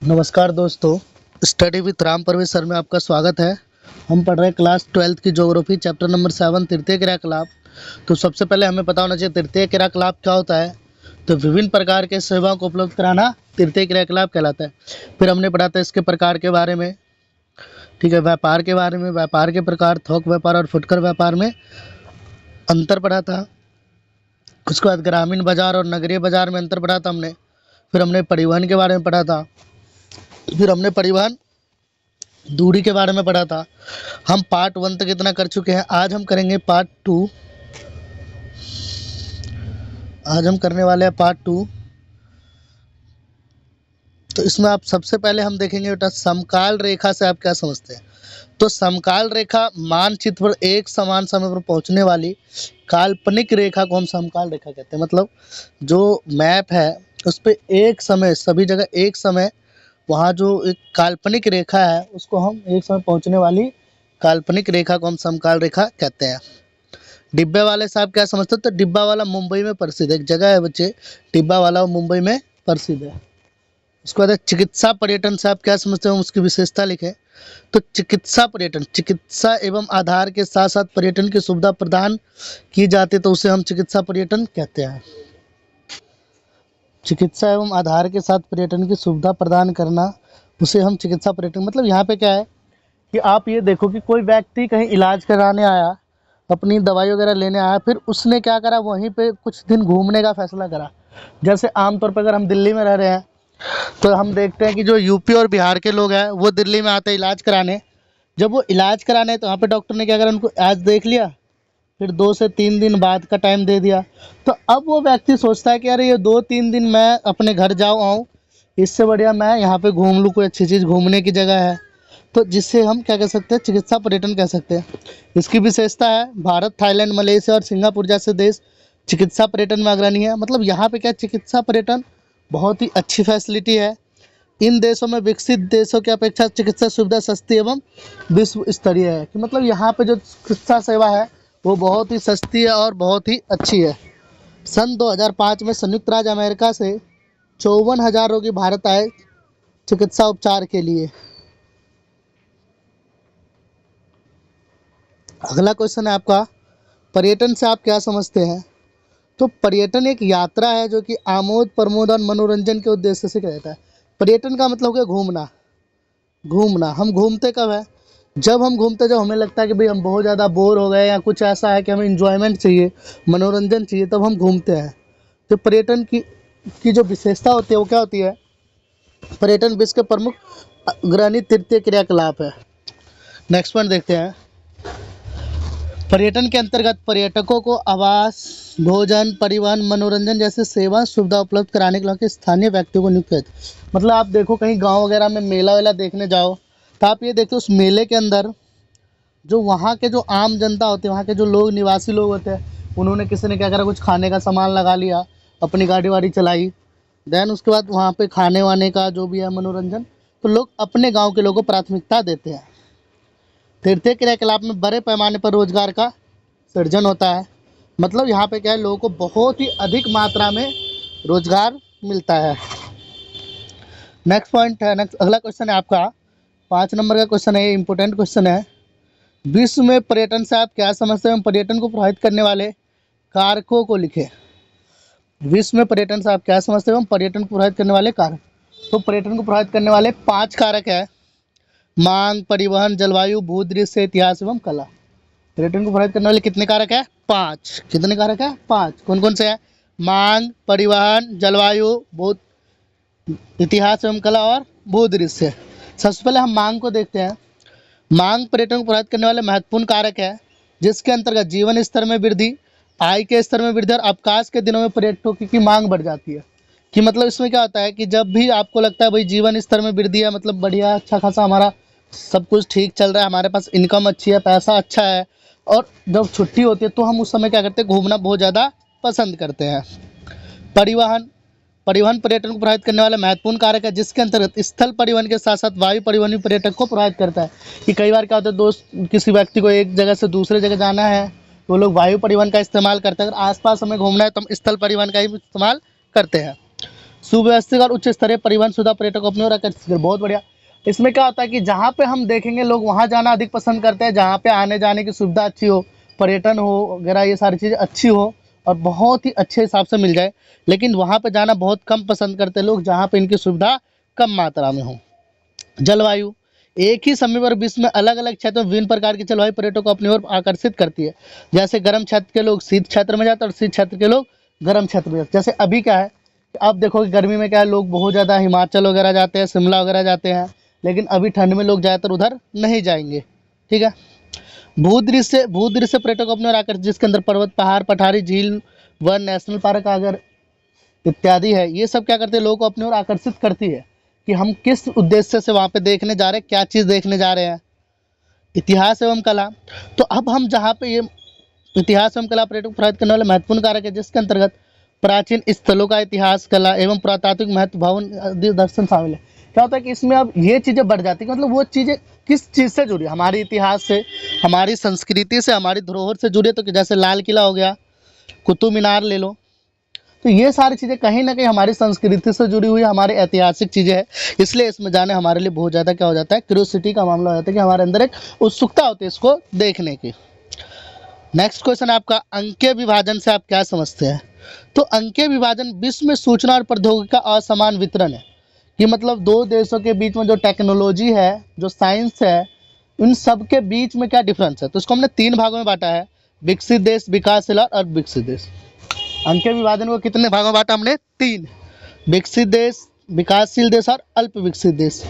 नमस्कार दोस्तों, study with Ram Parvesh sir में आपका स्वागत है। हम पढ़ रहे हैं क्लास 12th की ज्योग्राफी चैप्टर नंबर 7 तृतीय क्रियाकलाप। तो सबसे पहले हमें पता होना चाहिए तृतीय क्रियाकलाप क्या होता है। तो विभिन्न प्रकार के सेवाओं को उपलब्ध कराना तृतीय क्रियाकलाप कहलाता है। फिर हमने पढ़ा था इसके प्रकार के बारे में, ठीक है, व्यापार के बारे में, व्यापार के प्रकार, थोक व्यापार और फुटकर व्यापार में अंतर पढ़ा था। उसके बाद ग्रामीण बाजार और नगरीय बाजार में अंतर पढ़ा था हमने। फिर हमने परिवहन के बारे में पढ़ा था। फिर हमने परिवहन दूरी के बारे में पढ़ा था। हम पार्ट 1 तक इतना कर चुके हैं। आज हम करेंगे पार्ट 2। आज हम करने वाले हैं पार्ट 2। तो इसमें आप सबसे पहले हम देखेंगे बेटा समकाल रेखा से आप क्या समझते हैं। तो समकाल रेखा मानचित्र पर एक समान समय पर पहुंचने वाली काल्पनिक रेखा को हम समकाल रेखा कहते हैं। मतलब जो मैप है उस पर एक समय, सभी जगह एक समय, वहाँ जो एक काल्पनिक रेखा है उसको हम एक समय पहुंचने वाली काल्पनिक रेखा को हम समकाल रेखा कहते हैं। डिब्बे वाले साहब क्या समझते हैं। तो डिब्बा वाला मुंबई में प्रसिद्ध एक जगह है बच्चे, डिब्बा वाला, वो मुंबई में प्रसिद्ध है। उसके बाद चिकित्सा पर्यटन से आप क्या समझते हो, उसकी विशेषता लिखें। तो चिकित्सा पर्यटन, चिकित्सा एवं आधार के साथ साथ पर्यटन की सुविधा प्रदान की जाती है तो उसे हम चिकित्सा पर्यटन कहते हैं। चिकित्सा एवं आधार के साथ पर्यटन की सुविधा प्रदान करना, उसे हम चिकित्सा पर्यटन। मतलब यहाँ पे क्या है कि आप ये देखो कि कोई व्यक्ति कहीं इलाज कराने आया, अपनी दवाई वगैरह लेने आया, फिर उसने क्या करा, वहीं पे कुछ दिन घूमने का फैसला करा। जैसे आमतौर पर अगर हम दिल्ली में रह रहे हैं तो हम देखते हैं कि जो यूपी और बिहार के लोग हैं वो दिल्ली में आते हैं इलाज कराने। जब वो इलाज कराने तो वहाँ पे डॉक्टर ने क्या करा, उनको आज देख लिया, फिर 2 से 3 दिन बाद का टाइम दे दिया। तो अब वो व्यक्ति सोचता है कि अरे ये 2-3 दिन मैं अपने घर जाऊँ आऊँ, इससे बढ़िया मैं यहाँ पे घूम लूँ, कोई अच्छी चीज़ घूमने की जगह है। तो जिससे हम क्या कह सकते हैं, चिकित्सा पर्यटन कह सकते हैं। इसकी विशेषता है भारत, थाईलैंड, मलेशिया और सिंगापुर जैसे देश चिकित्सा पर्यटन में अग्रणी है। मतलब यहाँ पे क्या, चिकित्सा पर्यटन बहुत ही अच्छी फैसिलिटी है। इन देशों में विकसित देशों की अपेक्षा चिकित्सा सुविधा सस्ती एवं विश्व स्तरीय है। कि मतलब यहाँ पे जो चिकित्सा सेवा है वो बहुत ही सस्ती है और बहुत ही अच्छी है। सन 2005 में संयुक्त राज्य अमेरिका से 54,000 रोगी भारत आए चिकित्सा उपचार के लिए। अगला क्वेश्चन है आपका, पर्यटन से आप क्या समझते हैं। तो पर्यटन एक यात्रा है जो कि आमोद प्रमोद और मनोरंजन के उद्देश्य से किया जाता है। पर्यटन का मतलब हो गया घूमना। घूमना, हम घूमते कब है, जब हम घूमते, जब हमें लगता है कि भाई हम बहुत ज़्यादा बोर हो गए या कुछ ऐसा है कि हमें इंजॉयमेंट चाहिए, मनोरंजन चाहिए, तब हम घूमते हैं। तो पर्यटन की जो विशेषता होती है वो क्या होती है, पर्यटन विश्व के प्रमुख अग्रणी तृतीय क्रियाकलाप है। नेक्स्ट पॉइंट देखते हैं। पर्यटन के अंतर्गत पर्यटकों को आवास, भोजन, परिवहन, मनोरंजन जैसे सेवा सुविधा उपलब्ध कराने के लिए स्थानीय व्यक्तियों को नियुक्त किया जाता है। मतलब आप देखो कहीं गांव वगैरह में मेला वेला देखने जाओ तो आप ये देखो उस मेले के अंदर जो वहाँ के जो आम जनता होते हैं, वहाँ के जो लोग, निवासी लोग होते हैं, उन्होंने, किसी ने क्या करा, कुछ खाने का सामान लगा लिया, अपनी गाड़ी वाड़ी चलाई, देन उसके बाद वहाँ पे खाने वाने का जो भी है मनोरंजन, तो लोग अपने गाँव के लोगों को प्राथमिकता देते हैं। तृतीय क्रियाकलाप में बड़े पैमाने पर रोजगार का सृजन होता है। मतलब यहाँ पे क्या है, लोगों को बहुत ही अधिक मात्रा में रोजगार मिलता है। नेक्स्ट पॉइंट है, नेक्स्ट अगला क्वेश्चन है आपका 5 नंबर का क्वेश्चन है, ये इंपॉर्टेंट क्वेश्चन है। विश्व में पर्यटन से आप क्या समझते हैं, पर्यटन को प्रभावित करने वाले कारकों को लिखें। विश्व में पर्यटन से आप क्या समझते हो, पर्यटन को प्रभावित करने वाले कारक। तो पर्यटन को प्रभावित करने वाले 5 कारक है, मांग, परिवहन, जलवायु, भूदृश्य, इतिहास एवं कला। पर्यटन को प्रभावित करने वाले कितने कारक है, 5। कितने कारक है, 5। कौन कौन से हैं, मांग, परिवहन, जलवायु, भू, इतिहास एवं कला और भूदृश्य। सबसे पहले हम मांग को देखते हैं। मांग पर्यटन को प्रभावित करने वाले महत्वपूर्ण कारक है जिसके अंतर्गत जीवन स्तर में वृद्धि, आय के स्तर में वृद्धि और अवकाश के दिनों में पर्यटकों की मांग बढ़ जाती है। कि मतलब इसमें क्या होता है कि जब भी आपको लगता है भाई जीवन स्तर में वृद्धि है, मतलब बढ़िया, अच्छा खासा हमारा सब कुछ ठीक चल रहा है, हमारे पास इनकम अच्छी है, पैसा अच्छा है, और जब छुट्टी होती है तो हम उस समय क्या करते हैं, घूमना बहुत ज़्यादा पसंद करते हैं। परिवहन, परिवहन पर्यटन को प्रभावित करने वाला महत्वपूर्ण कारक है जिसके अंतर्गत स्थल परिवहन के साथ साथ वायु परिवहन भी पर्यटक को प्रभावित करता है। कि कई बार क्या होता है, दोस्त, किसी व्यक्ति को एक जगह से दूसरे जगह जाना है तो लोग वायु परिवहन का इस्तेमाल करते हैं। अगर आसपास हमें घूमना है तो हम स्थल परिवहन का ही इस्तेमाल करते हैं। सुव्यवस्थित और उच्च स्तरीय परिवहन सुविधा पर्यटक अपनी ओर आकर्षित करे। बहुत बढ़िया। इसमें क्या होता है कि जहाँ पे हम देखेंगे लोग वहाँ जाना अधिक पसंद करते हैं, जहाँ पे आने जाने की सुविधा अच्छी हो, पर्यटन हो वगैरह, ये सारी चीज़ें अच्छी हो और बहुत ही अच्छे हिसाब से मिल जाए। लेकिन वहाँ पे जाना बहुत कम पसंद करते हैं लोग, जहाँ पे इनकी सुविधा कम मात्रा में हो। जलवायु, एक ही समय पर विश्व में अलग अलग क्षेत्रों में विभिन्न प्रकार की जलवायु पर्यटकों को अपनी ओर आकर्षित करती है। जैसे गर्म क्षेत्र के लोग शीत क्षेत्र में जाते हैं और शीत क्षेत्र के लोग गर्म क्षेत्र में जाते हैं। जैसे अभी क्या है कि आप देखोगे गर्मी में क्या है, लोग बहुत ज़्यादा हिमाचल वगैरह जाते हैं, शिमला वगैरह जाते हैं, लेकिन अभी ठंड में लोग ज़्यादातर उधर नहीं जाएंगे। ठीक है। भूदृश्य पर्यटक अपने ओर आकर्षित, जिसके अंदर पर्वत, पहाड़, पठारी, झील, वन, नेशनल पार्क अगर इत्यादि है, ये सब क्या करते हैं लोगों को अपनी ओर आकर्षित करती है कि हम किस उद्देश्य से वहाँ पे देखने जा रहे हैं, क्या चीज़ देखने जा रहे हैं। इतिहास एवं कला, तो अब हम जहाँ पे ये इतिहास एवं कला पर्यटक प्रभावित करने वाले महत्वपूर्ण कारक है, जिसके अंतर्गत प्राचीन स्थलों का इतिहास, कला एवं पुरातात्विक महत्व, भवन आदि दर्शन शामिल है। क्या होता है कि इसमें अब ये चीज़ें बढ़ जाती है, मतलब वो चीज़ें किस चीज़ से जुड़ी है, हमारे इतिहास से, हमारी संस्कृति से, हमारी धरोहर से जुड़ी है। तो जैसे लाल किला हो गया, कुतुब मीनार ले लो, तो ये सारी चीज़ें कहीं ना कहीं हमारी संस्कृति से जुड़ी हुई हमारे ऐतिहासिक चीज़ें हैं। इसलिए इसमें जाने हमारे लिए बहुत ज़्यादा क्या हो जाता है, क्यूरियोसिटी का मामला हो जाता है कि हमारे अंदर एक उत्सुकता होती है इसको देखने की। नेक्स्ट क्वेश्चन आपका, अंकीय विभाजन से आप क्या समझते हैं? तो अंकीय विभाजन विश्व में सूचना और प्रौद्योगिकी का असमान वितरण है। कि मतलब दो देशों के बीच में जो टेक्नोलॉजी है, जो साइंस है, इन सब के बीच में क्या डिफरेंस है। तो इसको हमने 3 भागों में बांटा है, विकसित देश, विकासशील और अविकसित देश। अंकीय विभाजन को कितने भागों में बांटा हमने? 3। विकसित देश, विकासशील देश और अल्प विकसित देश।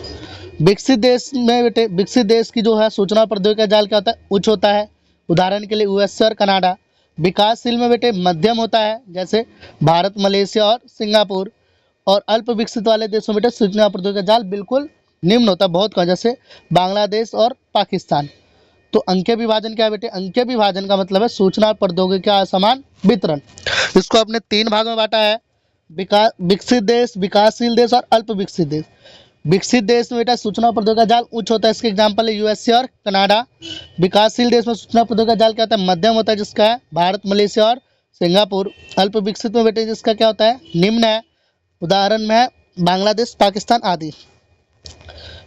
विकसित देश में बेटे, विकसित देश की जो है सूचना प्रौद्योगिकी का जाल क्या होता है? उच्च होता है, उदाहरण के लिए यूएसए और कनाडा। विकासशील में बेटे मध्यम होता है, जैसे भारत, मलेशिया और सिंगापुर। और अल्प विकसित वाले देशों में बेटे सूचना प्रौद्योगिकी का जाल बिल्कुल निम्न होता है, बहुत कम, जैसे बांग्लादेश और पाकिस्तान। तो अंकीय विभाजन क्या है बेटे? अंकीय विभाजन का मतलब है सूचना प्रौद्योगिकी का असमान वितरण। इसको अपने 3 भागों में बांटा है, विकसित देश, विकासशील देश और अल्प विकसित देश। विकसित देश में बेटा सूचना प्रौद्योगिकी का जाल उच्च होता है, इसके एग्जाम्पल है यूएसए और कनाडा। विकासशील देश में सूचना प्रौद्योगिकी का जाल क्या होता है? मध्यम होता है, जिसका है भारत, मलेशिया और सिंगापुर। अल्प विकसित में बेटे जिसका क्या होता है? निम्न है, उदाहरण में है बांग्लादेश, पाकिस्तान आदि।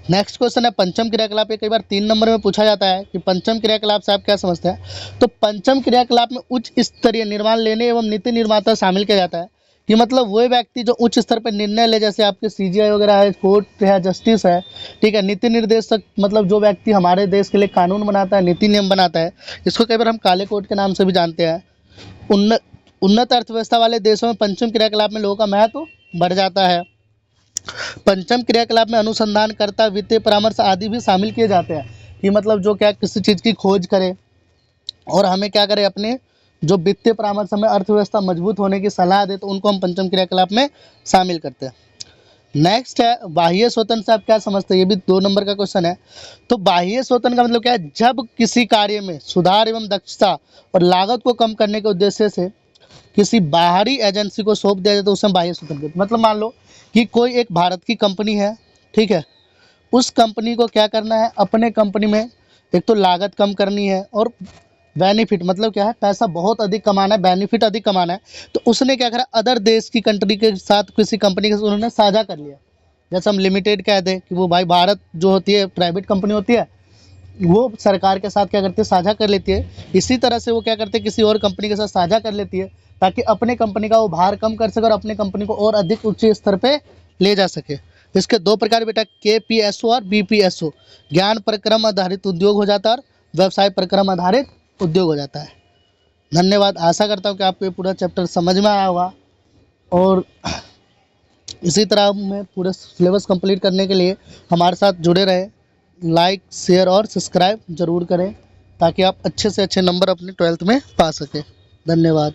नेक्स्ट क्वेश्चन है पंचम क्रियाकलाप। ये कई बार 3 नंबर में पूछा जाता है कि पंचम क्रियाकलाप से आप क्या समझते हैं? तो पंचम क्रियाकलाप में उच्च स्तरीय निर्णय लेने एवं नीति निर्माता शामिल किया जाता है। कि मतलब वो व्यक्ति जो उच्च स्तर पर निर्णय ले, जैसे आपके सीजीआई वगैरह है, कोर्ट है, जस्टिस है, ठीक है। नीति निर्देशक मतलब जो व्यक्ति हमारे देश के लिए कानून बनाता है, नीति नियम बनाता है, इसको कई बार हम काले कोर्ट के नाम से भी जानते हैं। उन्नत अर्थव्यवस्था वाले देशों में पंचम क्रियाकलाप में लोगों का महत्व बढ़ जाता है। पंचम क्रियाकलाप में अनुसंधानकर्ता, वित्तीय परामर्श आदि भी शामिल किए जाते हैं। कि मतलब जो क्या किसी चीज़ की खोज करे और हमें क्या करे, अपने जो वित्तीय परामर्श हमें अर्थव्यवस्था मजबूत होने की सलाह दे, तो उनको हम पंचम क्रियाकलाप में शामिल करते हैं। नेक्स्ट है बाह्य शोधन से आप क्या समझते हैं? ये भी 2 नंबर का क्वेश्चन है। तो बाह्य शोधन का मतलब क्या है? जब किसी कार्य में सुधार एवं दक्षता और लागत को कम करने के उद्देश्य से किसी बाहरी एजेंसी को सौंप दिया जाए, तो उसे हम बाह्य शोधन कहते हैं। मतलब मान लो कि कोई एक भारत की कंपनी है, ठीक है, उस कंपनी को क्या करना है, अपने कंपनी में एक तो लागत कम करनी है और बेनिफिट मतलब क्या है, पैसा बहुत अधिक कमाना है, बेनिफिट अधिक कमाना है। तो उसने क्या करा, अदर देश की कंट्री के साथ किसी कंपनी के साथ उन्होंने साझा कर लिया। जैसे हम लिमिटेड कह दें कि वो भाई भारत जो होती है प्राइवेट कंपनी होती है, वो सरकार के साथ क्या करती है, साझा कर लेती है। इसी तरह से वो क्या करते हैं, किसी और कंपनी के साथ साझा कर लेती है, ताकि अपने कंपनी का वो भार कम कर सके और अपने कंपनी को और अधिक उच्च स्तर पे ले जा सके। इसके 2 प्रकार बेटा, KPSO और BPSO। ज्ञान प्रक्रम आधारित उद्योग हो जाता है और व्यवसाय प्रक्रम आधारित उद्योग हो जाता है। धन्यवाद। आशा करता हूँ कि आपको ये पूरा चैप्टर समझ में आया होगा और इसी तरह में पूरे सिलेबस कंप्लीट करने के लिए हमारे साथ जुड़े रहें। लाइक, शेयर और सब्सक्राइब ज़रूर करें, ताकि आप अच्छे से अच्छे नंबर अपने 12th में पा सकें। धन्यवाद।